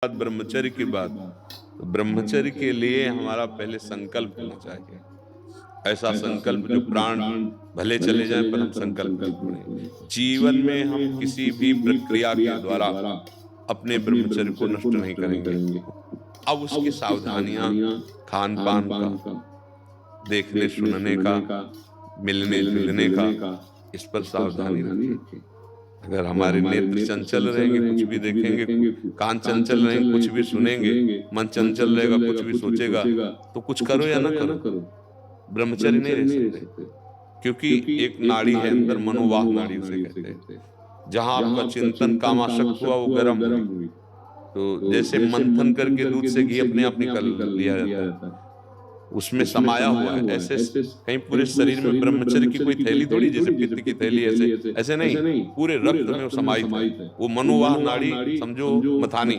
ब्रह्मचर्य की बात, तो ब्रह्मचर्य के लिए हमारा पहले संकल्प होना चाहिए। ऐसा संकल्प जो प्राण भले चले जाएं पर हम संकल्प नहीं तोड़ें। जीवन में हम किसी भी प्रक्रिया के द्वारा अपने ब्रह्मचर्य को नष्ट नहीं करेंगे। अब उसकी सावधानियां, खान पान का, देखने सुनने का, मिलने जुलने का, इस पर सावधानी रखें। अगर हमारे नेत्र चंचल रहेंगे कुछ भी देखेंगे, कान चंचल रहेंगे कुछ भी सुनेंगे, मन चंचल रहेगा कुछ भी सोचेगा, तो कुछ करो या ना करो, ब्रह्मचर्य नहीं रह सकते। क्योंकि एक नाड़ी है अंदर, मनोवाह नाड़ी उसे कहते हैं, जहां आपका चिंतन कामासक्त हुआ वो गर्म हुई। तो जैसे मंथन करके दूध से घी अपने आप निकल लिया जाता है, उसमें समाया हुआ है। ऐसे कहीं पूरे शरीर में ब्रह्मचर्य की कोई थैली थोड़ी, जैसे पित्त की थैली, ऐसे ऐसे नहीं, पूरे रक्त में वो समाहित है। वो मनोवाह नाड़ी समझो मथानी,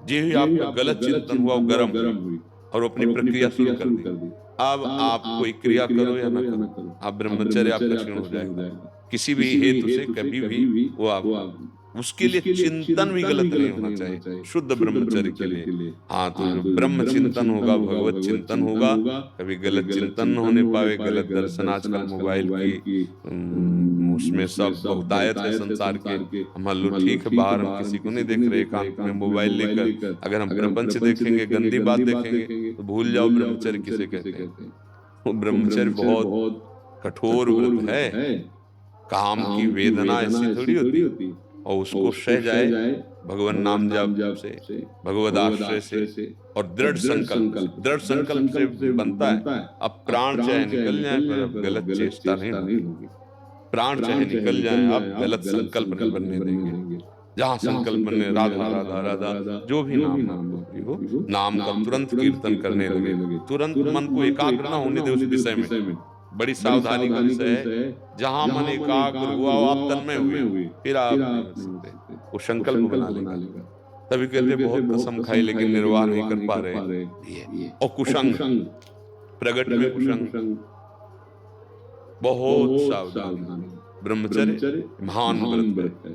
जी ही आपका गलत चिंतन हुआ, वो गर्म हुई और अपनी प्रक्रिया शुरू कर दी। अब आप कोई क्रिया करो या ना करो, आप ब्रह्मचर्य आपका क्षीण हो जाएगा किसी भी हेतु से, कभी भी वो आप उसके लिए चिंतन भी गलत नहीं होना चाहिए, शुद्ध ब्रह्मचर्य के लिए। हाँ, तो जो ब्रह्म चिंतन होगा, भगवत चिंतन होगा, कभी गलत चिंतन न होने पावे, गलत दर्शन। आजकल मोबाइल की उसमें सब बहुतायत है संसार के। हम लो ठीक है, बाहर हम किसी को नहीं देख रहे, एकांत में मोबाइल लेकर अगर हम प्रपंच देखेंगे, गंदी बात देखेंगे, तो भूल जाओ ब्रह्मचर्य किसे कहते हैं। वो ब्रह्मचर्य बहुत कठोर व्रत है। काम की वेदना ऐसी थोड़ी होती, और उसको सह जाए भगवान नाम जाप से, भगवद आश्रय से और दृढ़ संकल्प से बनता है। अब प्राण चाहे निकल जाए पर अब गलत चेष्टा नहीं होगी। प्राण चाहे निकल जाए, अब गलत संकल्प नहीं बनने देंगे। जहां संकल्प बनने, राधा राधा राधा, जो भी नाम आपको प्रिय हो, नाम का तुरंत कीर्तन करने लगे, तुरंत मन को एकाग्र ना होने दे उस विषय में। बड़ी सावधानी का विषय है। जहां मन एकाग्र हुआ, आप तन्मय हुए, फिर आप नहीं बच सकते, वो संकल्प बना लेगा। तभी कहते बहुत कसम खाई लेकिन निर्वाह नहीं कर पा रहे। और कुसंग, प्रगट में कुसंग, बहुत सावधानी। ब्रह्मचर्य महान व्रत है।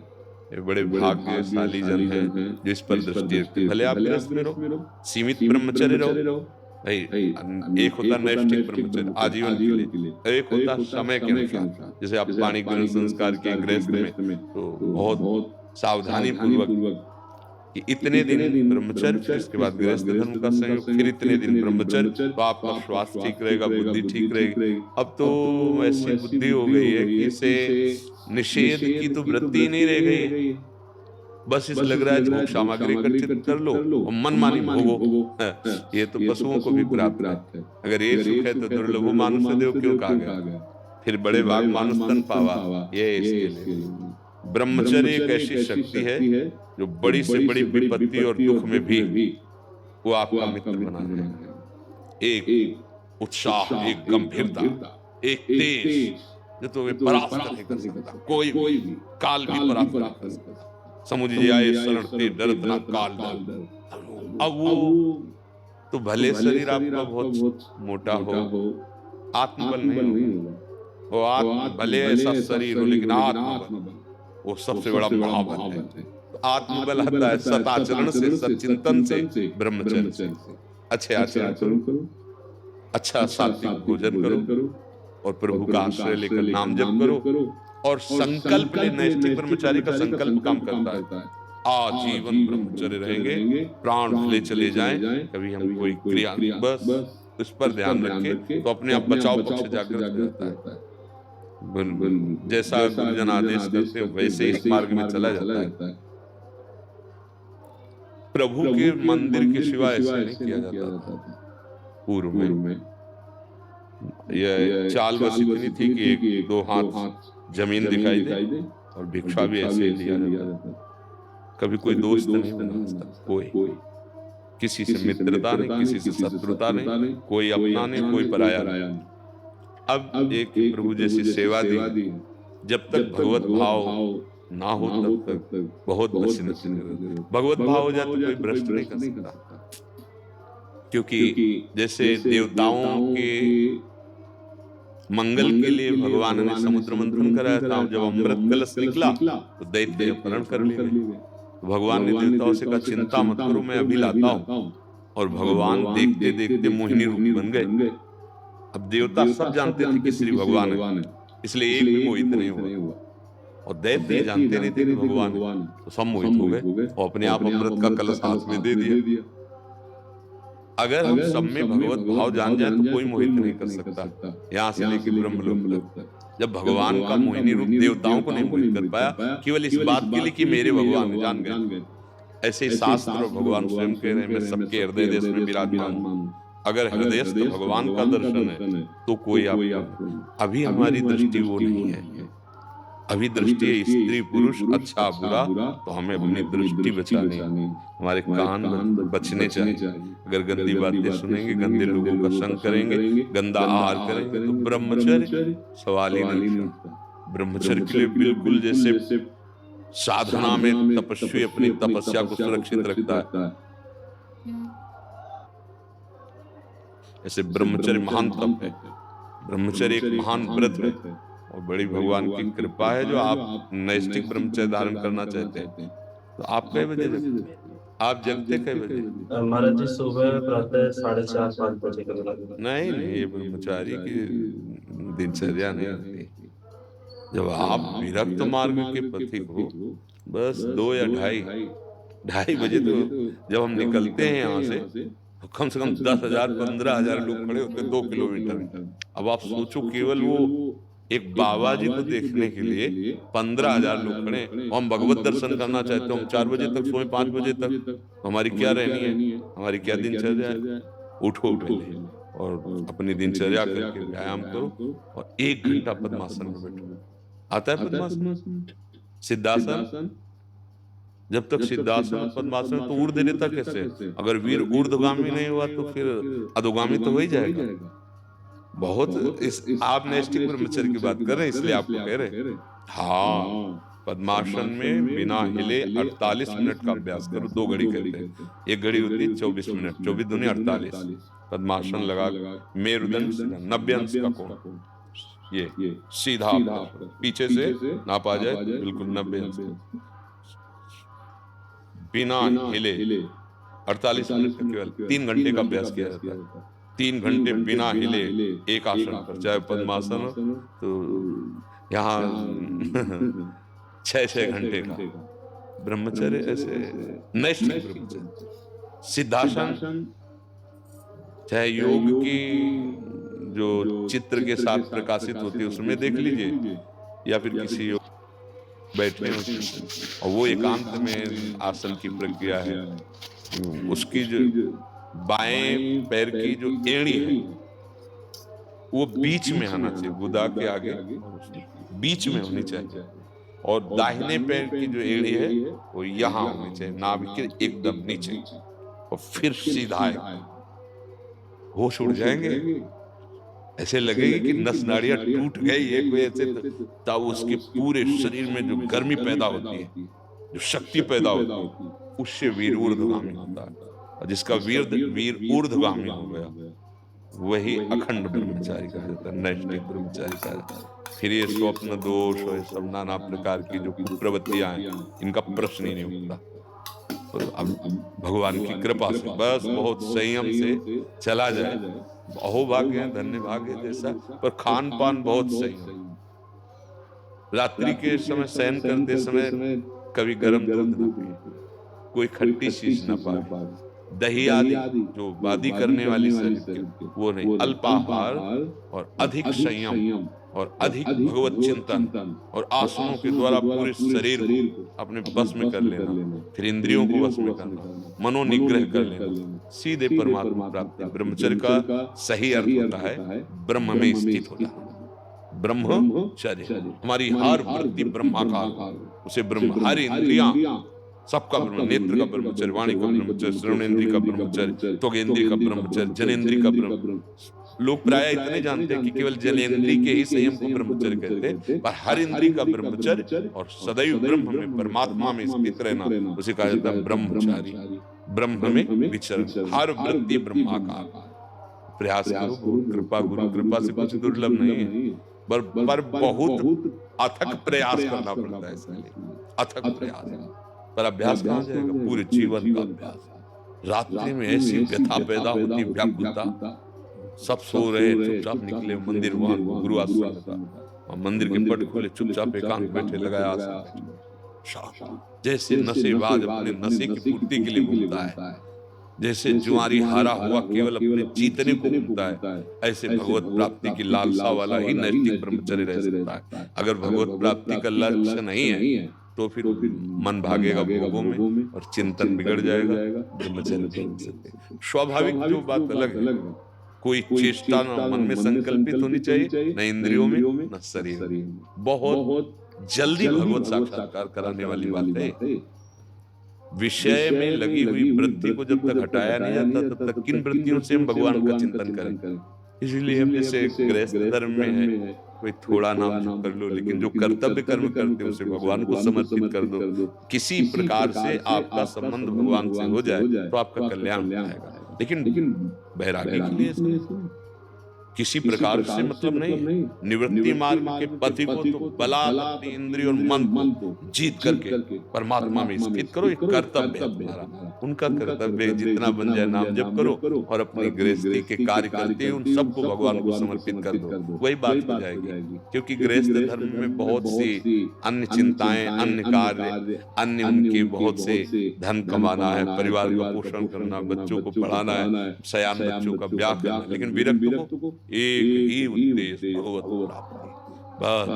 ये बड़े भाग्यशाली जन हैं जो इस पर दृष्टि रखते। भले आप गृहस्थ में रहो, सीमित ब्रह्मचर्य रहो, एक होता नैष्ठिक ब्रह्मचर्य आजीवन के लिए, एक होता समय के अनुसार। जैसे आप पाणी ग्रहण संस्कार के गृहस्थ में तो बहुत सावधानी पूर्वक कि इतने दिन ब्रह्मचर्य, फिर इसके बाद गृहस्थ धर्म का संयोग, फिर इतने दिन ब्रह्मचर्य, तो आपका स्वास्थ्य ठीक रहेगा, बुद्धि ठीक रहेगी। अब तो ऐसी बुद्धि हो गई है कि इसे निषेध की तो वृत्ति ही नहीं रह गई है। बस इस लग रहा है भोग सामग्री इकट्ठित कर लो और मनमानी भोगो। ये तो पशुओं को भी प्राप्त है। अगर ये सुख है तो दुर्लभ मानुष देव क्यों कहा गया, फिर बड़े भाग मानुष तन पावा, ये इसके लिए। ब्रह्मचर्य एक ऐसी शक्ति है जो बड़ी से बड़ी विपत्ति और दुख में भी वो आपका मित्र बना है। एक उत्साह, एक गंभीरता, एक तेज, जो तो वे परास्त नहीं कर सकता, कोई भी काल भी परास्त नहीं कर सकता। समुझ आए शरण ते डरत ना काल डर। अब वो तो भले शरीर आपका बहुत मोटा हो, आत्मबल नहीं होगा। वो आत्म भले ऐसा शरीर हो लेकिन आत्मबल वो सबसे बड़ा महाबल है। तो आत्मबल आता है सदाचरण से, सच्चिंतन से, ब्रह्मचर्य से। अच्छे आचरण करो, अच्छा सात्विक भोजन करो और प्रभु का आश्रय लेकर नाम जप करो। और संकल्प ले, नैष्ठिक ब्रह्मचारी का संकल्प काम करता है। आजीवन ब्रह्मचर्य रहेंगे, प्राण भले चले जाएं, कभी हम कोई क्रिया, बस उस पर ध्यान रखें तो अपने आप बचाव पक्ष जागृत हो जाता है। जैसा गुरुजन आदेश करते हैं वैसे इस मार्ग में चला जाता है। प्रभु के मंदिर के सिवा ऐसा नहीं किया जाता था पूर्व में। यह चाल बस इतनी थी कि एक दो हाथ जमीन दिखाई दे और भिक्षा भी ऐसे ही लिया जाता। कभी कोई दोस्त नहीं बना, कोई किसी से मित्रता नहीं, किसी से शत्रुता नहीं, कोई अपना नहीं, कोई पराया नहीं। अब एक प्रभु जैसी सेवा दी, जब तक भगवत भाव ना हो तब तक बहुत बचने की जरूरत है। भगवत भाव हो जाए तो कोई भ्रष्ट नहीं कर सकता। क्योंकि जैसे देवताओं के मंगल के लिए भगवान ने समुद्र मंथन कराया था, जब अमृत कलश निकला तो दैत्य अपहरण कर लिए। भगवान ने देवताओं से कहा चिंता मत करो, मैं अभी लाता हूं। और भगवान देखते देखते मोहिनी रूप बन गए। अब देवता सब जानते थे कि श्री भगवान है, इसलिए एक भी मोहित नहीं हुआ। और दैत्य ये जानते नहीं थे कि भगवान है, तो सब मोहित हो गए और अपने आप अमृत का कलश हाथ में दे दिया। अगर हम सब में भगवत भाव जान जाए तो कोई मोहित नहीं कर सकता, यहाँ से लेके ब्रह्मलोक तक। जब भगवान का मोहिनी रूप देवताओं को नहीं मोहित कर पाया, केवल इस बात के लिए कि मेरे भगवान जान गए। ऐसे ही शास्त्र और भगवान स्वयं कह रहे हैं, मैं सबके हृदय देश में विराजमान हूं। अगर हृदयस्थ भगवान का दर्शन है तो कोई आपको, अभी हमारी दृष्टि वो नहीं है। अभी दृष्टि है स्त्री पुरुष अच्छा बुरा, तो हमें अपनी दृष्टि बचानी, हमारे कान बचने चाहिए। अगर गंदी बातें सुनेंगे, गंदे लोगों का संग करेंगे, गंदा आहार करेंगे, तो ब्रह्मचर्य सवाल ही नहीं उठता। ब्रह्मचर्य के लिए बिल्कुल जैसे साधना में तपस्वी अपनी तपस्या को सुरक्षित रखता है, ऐसे ब्रह्मचर्य महान तप है। ब्रह्मचर्य एक महान व्रत है और बड़ी भगवान की कृपा है जो आप नैष्ठिक ब्रह्मचर्य धारण करना चाहते हैं। तो आप कई बजे जगते? आप जगते कई बजे? हमारा जी सुबह प्रातः 4:30-5 बजे के लगभग। नहीं, ये ब्रह्मचारी की दिनचर्या नहीं होती। जब आप विरक्त मार्ग के पथिक हो, बस 2 या ढाई बजे तो जब हम निकलते हैं यहाँ से, तो कम से कम 10,000 15,000 लोग खड़े होते 2 किलोमीटर में। अब आप सोचो, केवल वो एक बाबा जी को देखने के लिए 15,000 लोग खड़े, और हम भगवत दर्शन करना चाहते हो, हम 4 बजे तक सोए, 5 बजे तक, तो हमारी क्या रहनी है, हमारी क्या दिनचर्या है? उठो पहले और अपनी दिनचर्या करके व्यायाम करो और 1 घंटा पद्मासन में बैठो। आता है पद्मासन? सिद्धासन? जब तक सिद्धासन पद्मासन तो ऊर्ध्व देता कैसे? अगर वीर ऊर्ध्वगामी नहीं हुआ तो फिर अधोगामी तो हो ही जाएगा। बहुत इस आप नैष्ठिक ब्रह्मचर्य की बात कर रहे हैं, इसलिए आपको कह रहे। हाँ, पद्मासन में बिना हिले 48 मिनट का अभ्यास करो। 2 घड़ी करते हैं, 1 घड़ी होती है 24 मिनट, 24 दूनी 48। पद्मासन लगा, मेरुदंड 90 अंश का कोण, ये सीधा पीछे से नाप आ जाए, बिल्कुल 90 अंश बिना हिले 48 मिनट का केवल 3 घंटे का अभ्यास किया जाता है। 3 घंटे बिना हिले एक आसन पर, चाहे पद्मासन हो तो यहाँ 6-6 घंटे का ब्रह्मचर्य, ऐसे नैष्ठिक ब्रह्मचर्य। सिद्धासन चाहे योग की जो चित्र के साथ प्रकाशित होती है उसमें देख लीजिए, या फिर किसी बैठे और वो एकांत में आसन की प्रक्रिया है। उसकी जो बाएं पैर की जो एड़ी है वो बीच में आना चाहिए, गुदा के आगे बीच में होनी चाहिए, और दाहिने पैर की जो एड़ी है वो यहाँ होनी चाहिए, नाभि के एकदम नीचे, और फिर सीधा है। होश उड़ जाएंगे, ऐसे लगेगी कि नस नाड़ियां टूट गई है कोई, ऐसे तब उसके पूरे शरीर में जो गर्मी पैदा होती है, जो शक्ति पैदा होती है, उससे वीर ऊर्ध्वगामी होता है। और जिसका वीर ऊर्ध्वगामी हो गया वही अखंड ब्रह्मचारी कहा जाता है, नैष्ठिक ब्रह्मचारी कहा जाता है। फिर ये स्वप्न दोष और सब नाना प्रकार की जो कुप्रवृत्तियां हैं, इनका प्रश्न ही नहीं उठता। तो अब भगवान की कृपा से बस बहुत संयम से चला जाए, अहोभाग्य है, धन्य भाग्य जैसा, पर खान पान बहुत सही है। रात्रि के समय शयन करते समय कभी गर्म दूध न पिए, कोई खट्टी चीज न पाए, दही आदि जो वादी करने वाली शरीर के वो नहीं, अल्पाहार और अधिक संयम और अधिक भगवत चिंतन और आसनों के द्वारा पूरे शरीर को अपने बस में कर लेना, फिर इंद्रियों को बस में करना, मनोनिग्रह कर लेना, सीधे परमात्मा प्राप्ति। ब्रह्मचर्य का सही अर्थ होता है ब्रह्म में स्थित होना, ब्रह्मचर्य। हमारी हर वृत्ति ब्रह्माकार, उसे ब्रह्म, हर इंद्रियां सबका ब्रह्म, नेत्र का ब्रह्मचर्य, वाणी का ब्रह्मचर्य, श्रवणेन्द्रिय का ब्रह्मचर्य, त्वगेन्द्रिय का ब्रह्मचर्य, जनेन्द्रिय का ब्रह्म। लोग प्राय इतने जानते हैं कि केवल जनेन्द्रिय के ही संयम को ब्रह्मचर्य कहते हैं, पर हर इंद्रिय का ब्रह्मचर्य और सदैव ब्रह्म में परमात्मा में स्थित रहना उसे कहा जाता है ब्रह्मचारी। ब्रह्म में विचरण, हर वृत्ति ब्रह्माकार। प्रयास करो, गुरु कृपा से कुछ दुर्लभ नहीं है, पर बहुत अथक प्रयास करना पड़ता है, इसके लिए अथक प्रयास। पर अभ्यास कहाँ जाएगा? पूरे जीवन का अभ्यास। रात्रि में ऐसी व्यथा पैदा होती, व्याकुलता, सब सो रहे, चुपचाप निकले मंदिर, वहां गुरु आश्रम में था, और मंदिर के पट खुले, चुपचाप एकांत बैठे, लगाया आसन में, शांत, जैसे नशेबाज अपने नशे की पूर्ति के लिए घूमता है, जैसे जुआरी हारा हुआ केवल अपने जीतने को घूमता है, ऐसे भगवत प्राप्ति की लालसा वाला ही नैष्ठिक ब्रह्मचर्य रह सकता है। अगर भगवत प्राप्ति का लक्ष्य नहीं है तो फिर मन भागेगा भोगों में और चिंतन बिगड़ जाएगा, ब्रह्मचर्य नहीं हो सकते। स्वाभाविक जो बात अलग है, कोई चेष्टा न मन में संकल्पित होनी चाहिए, न इंद्रियों में न शरीर में। बहुत जल्दी भगवत साक्षात्कार कराने वाली बात है। विषय में लगी हुई वृत्ति को जब तक हटाया नहीं जाता तब तक किन वृत्तियों से हम भगवान का चिंतन करें। इसलिए हम जैसे गृहस्थ धर्म में है, कोई थोड़ा नाम जप कर लो, लेकिन जो कर्तव्य कर्म करते हो उसे भगवान को समर्पित कर दो। किसी प्रकार से आपका संबंध भगवान से हो जाए तो आपका कल्याण हो जाएगा। लेकिन बैरागी के लिए किसी प्रकार से मतलब नहीं, निवृत्ति मार्ग के पथि को तो बलात् अपनी इंद्रिय और मन को जीत करके परमात्मा में स्थित करो। ये कर्तव्य है तुम्हारा, उनका कर्तव्य है जितना बन जाए नाम जप करो और अपनी गृहस्थी के कार्य करते हुए उन सबको भगवान को समर्पित कर दो, वही बात हो जाएगी। क्योंकि गृहस्थ धर्म में बहुत सी अन्य चिंताएं, अन्य कार्य, अन्य उनके बहुत से धन कमाना है, परिवार का पोषण करना, बच्चों को पढ़ाना है, सयान बच्चों का ब्याह करना, लेकिन विरक्त को एक ही उद्देश्य, भगवत प्राप्ति। बस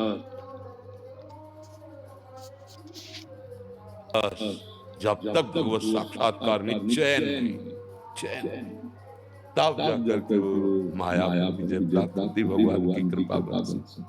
जब तक भगवत साक्षात्कार में चैन तब जाकर के माया की जब प्राप्ति भगवान की कृपा बन सकती।